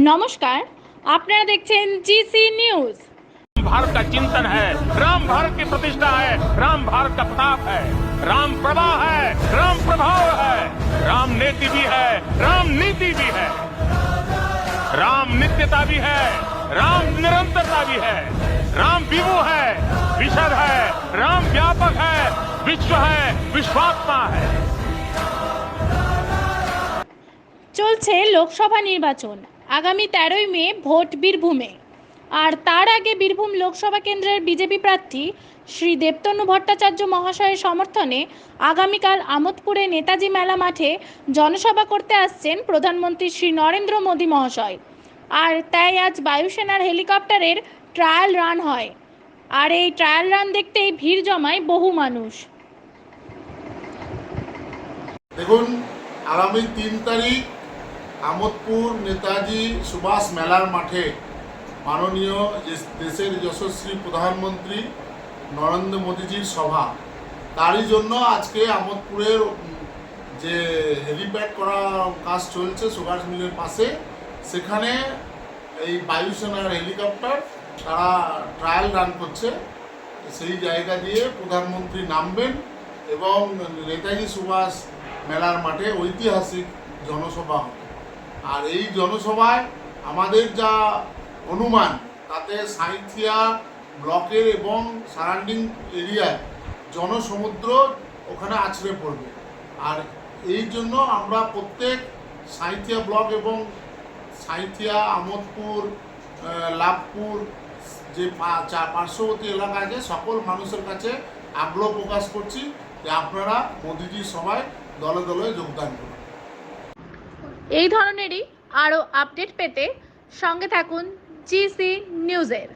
नमस्कार, আপনারা দেখছেন জিসি নিউজ। भारत का चिंतन है, राम भारत की प्रतिष्ठा है, राम भारत का प्रताप है, राम प्रवाह है, राम प्रभाव है, राम नेति भी है, राम नीति भी है, राम नित्यता भी है, राम निरंतरता भी है, राम विभु है, विशद है, राम व्यापक है, विश्व है, विश्वात्मा है। চলছে লোকসভা নির্বাচন। আগামী 13ই মে ভোট বীরভূমে। আর তার আগে বীরভূম লোকসভা কেন্দ্রের বিজেপি প্রার্থী শ্রী দেবতনু ভট্টাচার্য মহাশয়ের সমর্থনে আগামীকাল আমোদপুরে নেতাজি মেলা মাঠে জনসভা করতে আসছেন প্রধানমন্ত্রী শ্রী নরেন্দ্র মোদী মহাশয়। আর তাই আজ বায়ুসেনার হেলিকপ্টারের ট্রায়াল রান হয়। আর এই ট্রায়াল রান দেখতেই ভিড় জমায় বহু মানুষ। দেখুন, আগামী 3 তারিখ আমোদপুর নেতাজি সুভাষ মেলার মাঠে মাননীয় দেশের যশস্বী প্রধানমন্ত্রী নরেন্দ্র মোদীজির সভা। তারই জন্য আজকে আমোদপুরের যে হেলিপ্যাড করা কাজ চলছে সুভাষ মিলের পাশে, সেখানে এই বায়ুসেনার হেলিকপ্টার তারা ট্রায়াল রান করছে। সেই জায়গা দিয়ে প্রধানমন্ত্রী নামবেন এবং নেতাজি সুভাষ মেলার মাঠে ঐতিহাসিক জনসভা হবে। আর এই জনসভায় আমাদের যা অনুমান, তাতে সাঁইথিয়া ব্লকের এবং সারাউন্ডিং এরিয়ায় জনসমুদ্র ওখানে আছড়ে পড়বে। আর এই জন্য আমরা প্রত্যেক সাঁইথিয়া ব্লক এবং সাঁইথিয়া, আমোদপুর, লাভপুর যে পার্শ্ববর্তী এলাকা আছে সকল মানুষের কাছে আগ্রহ প্রকাশ করছি যে আপনারা মোদিজির সভায় দলে দলে যোগদান করুন। এই ধরনেরই আরও আপডেট পেতে সঙ্গে থাকুন জিসি নিউজের।